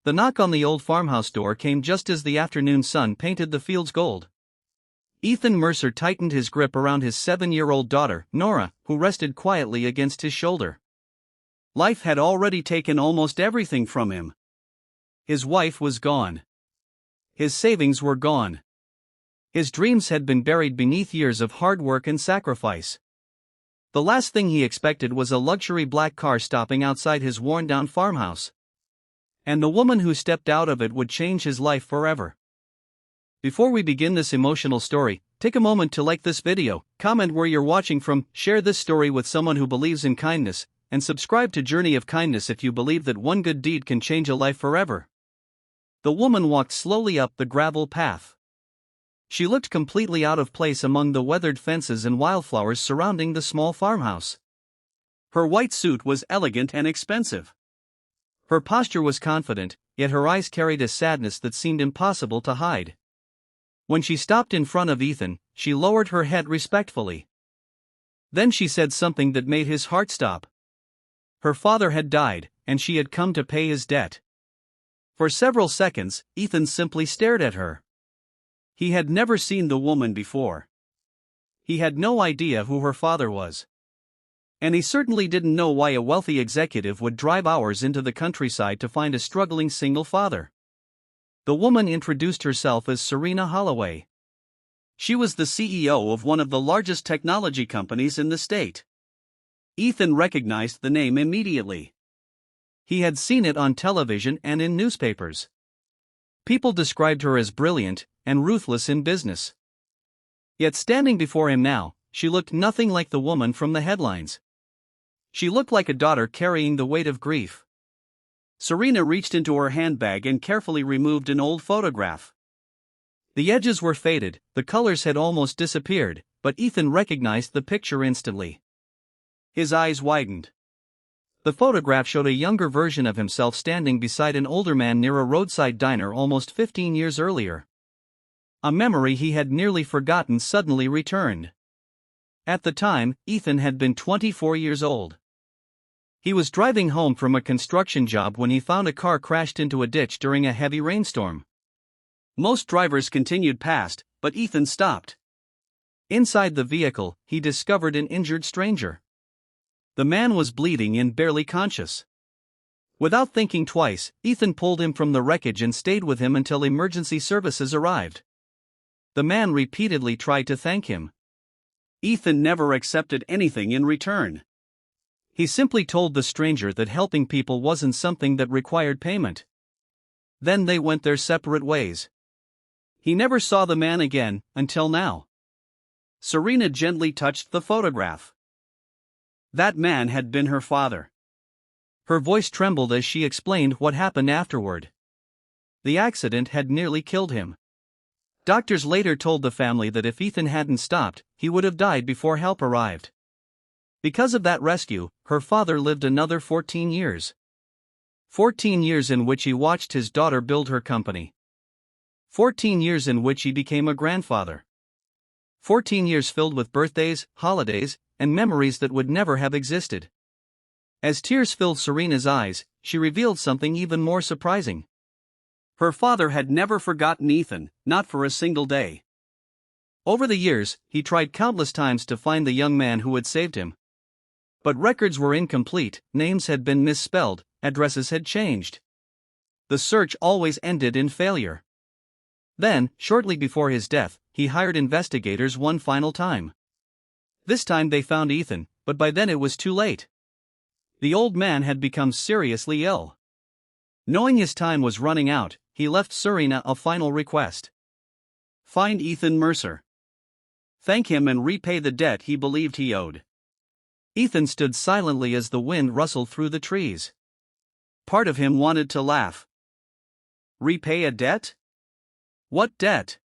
The knock on the old farmhouse door came just as the afternoon sun painted the fields gold. Ethan Mercer tightened his grip around his 7-year-old daughter, Nora, who rested quietly against his shoulder. Life had already taken almost everything from him. His wife was gone. His savings were gone. His dreams had been buried beneath years of hard work and sacrifice. The last thing he expected was a luxury black car stopping outside his worn-down farmhouse. And the woman who stepped out of it would change his life forever. Before we begin this emotional story, take a moment to like this video, comment where you're watching from, share this story with someone who believes in kindness, and subscribe to Journey of Kindness if you believe that one good deed can change a life forever. The woman walked slowly up the gravel path. She looked completely out of place among the weathered fences and wildflowers surrounding the small farmhouse. Her white suit was elegant and expensive. Her posture was confident, yet her eyes carried a sadness that seemed impossible to hide. When she stopped in front of Ethan, she lowered her head respectfully. Then she said something that made his heart stop. Her father had died, and she had come to pay his debt. For several seconds, Ethan simply stared at her. He had never seen the woman before. He had no idea who her father was. And he certainly didn't know why a wealthy executive would drive hours into the countryside to find a struggling single father. The woman introduced herself as Serena Holloway. She was the CEO of one of the largest technology companies in the state. Ethan recognized the name immediately. He had seen it on television and in newspapers. People described her as brilliant and ruthless in business. Yet standing before him now, she looked nothing like the woman from the headlines. She looked like a daughter carrying the weight of grief. Serena reached into her handbag and carefully removed an old photograph. The edges were faded, the colors had almost disappeared, but Ethan recognized the picture instantly. His eyes widened. The photograph showed a younger version of himself standing beside an older man near a roadside diner almost 15 years earlier. A memory he had nearly forgotten suddenly returned. At the time, Ethan had been 24 years old. He was driving home from a construction job when he found a car crashed into a ditch during a heavy rainstorm. Most drivers continued past, but Ethan stopped. Inside the vehicle, he discovered an injured stranger. The man was bleeding and barely conscious. Without thinking twice, Ethan pulled him from the wreckage and stayed with him until emergency services arrived. The man repeatedly tried to thank him. Ethan never accepted anything in return. He simply told the stranger that helping people wasn't something that required payment. Then they went their separate ways. He never saw the man again, until now. Serena gently touched the photograph. That man had been her father. Her voice trembled as she explained what happened afterward. The accident had nearly killed him. Doctors later told the family that if Ethan hadn't stopped, he would have died before help arrived. Because of that rescue, her father lived another 14 years. 14 years in which he watched his daughter build her company. 14 years in which he became a grandfather. 14 years filled with birthdays, holidays, and memories that would never have existed. As tears filled Serena's eyes, she revealed something even more surprising. Her father had never forgotten Ethan, not for a single day. Over the years, he tried countless times to find the young man who had saved him. But records were incomplete, names had been misspelled, addresses had changed. The search always ended in failure. Then, shortly before his death, he hired investigators one final time. This time they found Ethan, but by then it was too late. The old man had become seriously ill. Knowing his time was running out, he left Serena a final request. Find Ethan Mercer. Thank him and repay the debt he believed he owed. Ethan stood silently as the wind rustled through the trees. Part of him wanted to laugh. Repay a debt? What debt?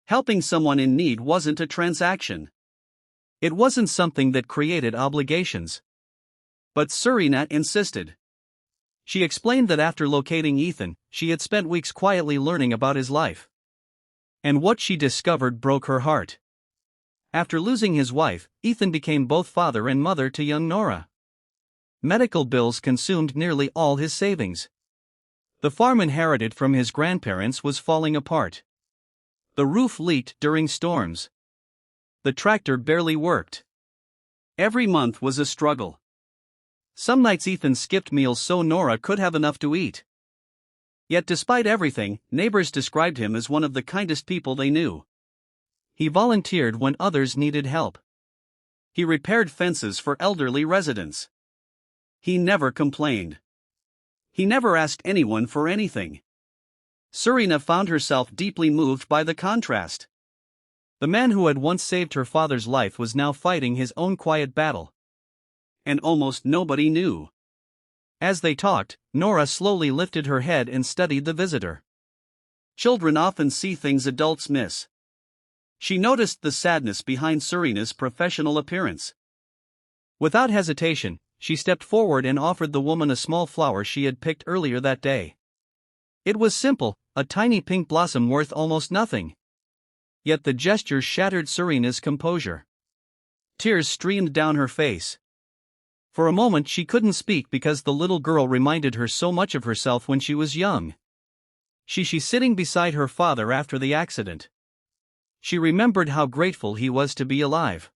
Helping someone in need wasn't a transaction. It wasn't something that created obligations. But Serena insisted. She explained that after locating Ethan, she had spent weeks quietly learning about his life. And what she discovered broke her heart. After losing his wife, Ethan became both father and mother to young Nora. Medical bills consumed nearly all his savings. The farm inherited from his grandparents was falling apart. The roof leaked during storms. The tractor barely worked. Every month was a struggle. Some nights Ethan skipped meals so Nora could have enough to eat. Yet despite everything, neighbors described him as one of the kindest people they knew. He volunteered when others needed help. He repaired fences for elderly residents. He never complained. He never asked anyone for anything. Serena found herself deeply moved by the contrast. The man who had once saved her father's life was now fighting his own quiet battle. And almost nobody knew. As they talked, Nora slowly lifted her head and studied the visitor. Children often see things adults miss. She noticed the sadness behind Serena's professional appearance. Without hesitation, she stepped forward and offered the woman a small flower she had picked earlier that day. It was simple, a tiny pink blossom worth almost nothing. Yet the gesture shattered Serena's composure. Tears streamed down her face. For a moment she couldn't speak because the little girl reminded her so much of herself when she was young. She sitting beside her father after the accident. She remembered how grateful he was to be alive.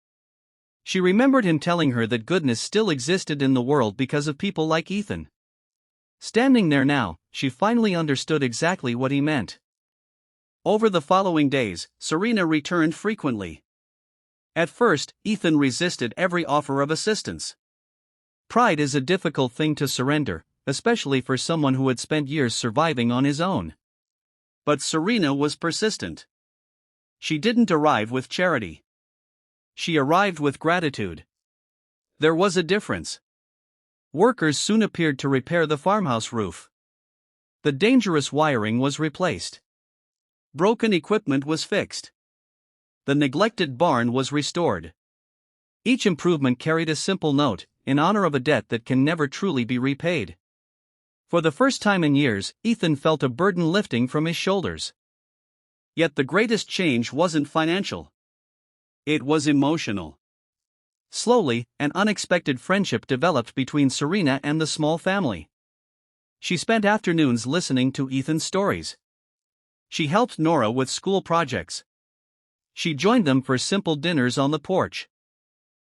She remembered him telling her that goodness still existed in the world because of people like Ethan. Standing there now, she finally understood exactly what he meant. Over the following days, Serena returned frequently. At first, Ethan resisted every offer of assistance. Pride is a difficult thing to surrender, especially for someone who had spent years surviving on his own. But Serena was persistent. She didn't arrive with charity. She arrived with gratitude. There was a difference. Workers soon appeared to repair the farmhouse roof. The dangerous wiring was replaced. Broken equipment was fixed. The neglected barn was restored. Each improvement carried a simple note, in honor of a debt that can never truly be repaid. For the first time in years, Ethan felt a burden lifting from his shoulders. Yet the greatest change wasn't financial. It was emotional. Slowly, an unexpected friendship developed between Serena and the small family. She spent afternoons listening to Ethan's stories. She helped Nora with school projects. She joined them for simple dinners on the porch.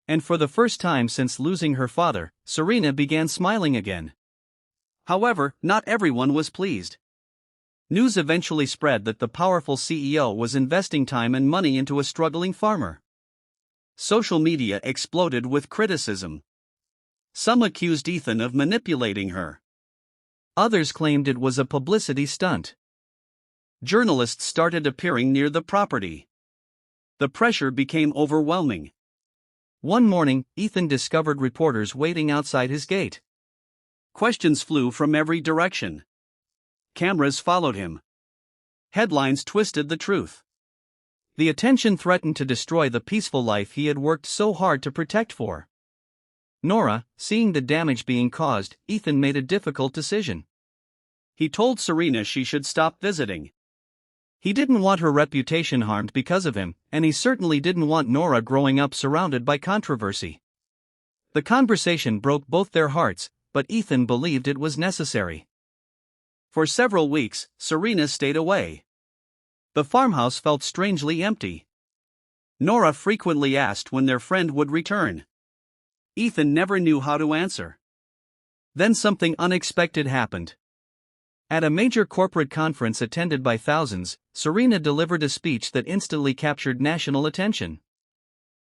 And for the first time since losing her father, Serena began smiling again. However, not everyone was pleased. News eventually spread that the powerful CEO was investing time and money into a struggling farmer. Social media exploded with criticism. Some accused Ethan of manipulating her. Others claimed it was a publicity stunt. Journalists started appearing near the property. The pressure became overwhelming. One morning, Ethan discovered reporters waiting outside his gate. Questions flew from every direction. Cameras followed him. Headlines twisted the truth. The attention threatened to destroy the peaceful life he had worked so hard to protect for. Nora, seeing the damage being caused, Ethan made a difficult decision. He told Serena she should stop visiting. He didn't want her reputation harmed because of him, and he certainly didn't want Nora growing up surrounded by controversy. The conversation broke both their hearts, but Ethan believed it was necessary. For several weeks, Serena stayed away. The farmhouse felt strangely empty. Nora frequently asked when their friend would return. Ethan never knew how to answer. Then something unexpected happened. At a major corporate conference attended by thousands, Serena delivered a speech that instantly captured national attention.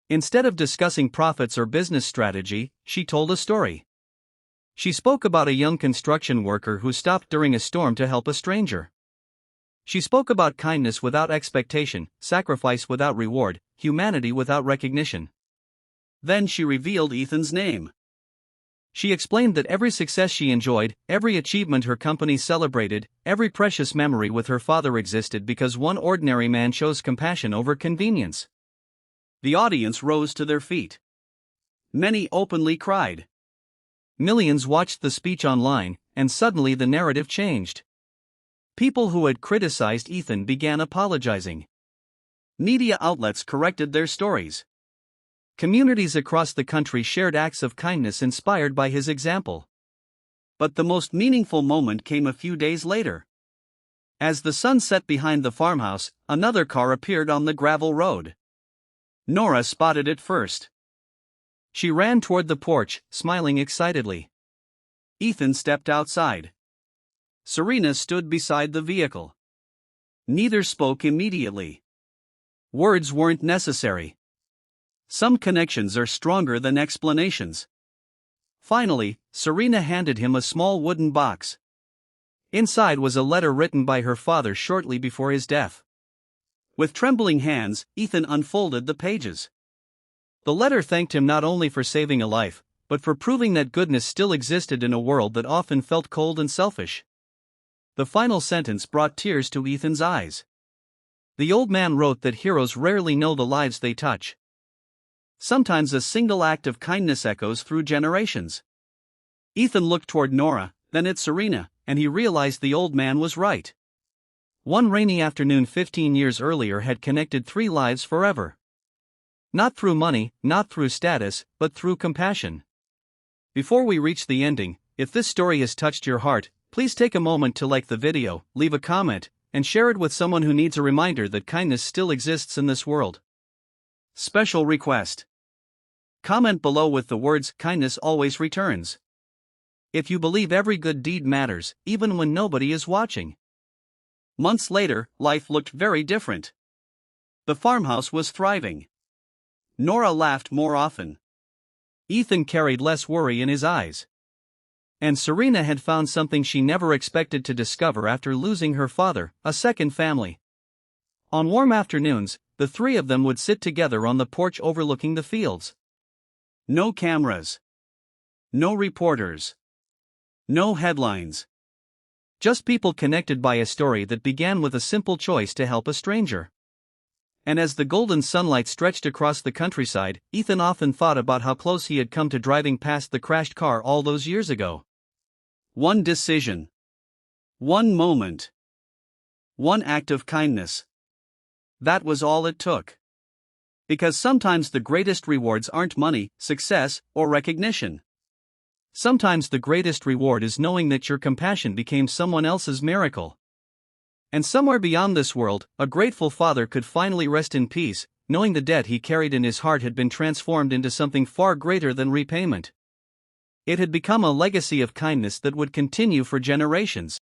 Instead of discussing profits or business strategy, she told a story. She spoke about a young construction worker who stopped during a storm to help a stranger. She spoke about kindness without expectation, sacrifice without reward, humanity without recognition. Then she revealed Ethan's name. She explained that every success she enjoyed, every achievement her company celebrated, every precious memory with her father existed because one ordinary man chose compassion over convenience. The audience rose to their feet. Many openly cried. Millions watched the speech online, and suddenly the narrative changed. People who had criticized Ethan began apologizing. Media outlets corrected their stories. Communities across the country shared acts of kindness inspired by his example. But the most meaningful moment came a few days later. As the sun set behind the farmhouse, another car appeared on the gravel road. Nora spotted it first. She ran toward the porch, smiling excitedly. Ethan stepped outside. Serena stood beside the vehicle. Neither spoke immediately. Words weren't necessary. Some connections are stronger than explanations. Finally, Serena handed him a small wooden box. Inside was a letter written by her father shortly before his death. With trembling hands, Ethan unfolded the pages. The letter thanked him not only for saving a life, but for proving that goodness still existed in a world that often felt cold and selfish. The final sentence brought tears to Ethan's eyes. The old man wrote that heroes rarely know the lives they touch. Sometimes a single act of kindness echoes through generations. Ethan looked toward Nora, then at Serena, and he realized the old man was right. One rainy afternoon 15 years earlier had connected 3 lives forever. Not through money, not through status, but through compassion. Before we reach the ending, if this story has touched your heart, please take a moment to like the video, leave a comment, and share it with someone who needs a reminder that kindness still exists in this world. Special request. Comment below with the words, "Kindness always returns." If you believe every good deed matters, even when nobody is watching. Months later, life looked very different. The farmhouse was thriving. Nora laughed more often. Ethan carried less worry in his eyes. And Serena had found something she never expected to discover after losing her father, a second family. On warm afternoons, the 3 of them would sit together on the porch overlooking the fields. No cameras. No reporters. No headlines. Just people connected by a story that began with a simple choice to help a stranger. And as the golden sunlight stretched across the countryside, Ethan often thought about how close he had come to driving past the crashed car all those years ago. One decision. One moment. One act of kindness. That was all it took. Because sometimes the greatest rewards aren't money, success, or recognition. Sometimes the greatest reward is knowing that your compassion became someone else's miracle. And somewhere beyond this world, a grateful father could finally rest in peace, knowing the debt he carried in his heart had been transformed into something far greater than repayment. It had become a legacy of kindness that would continue for generations.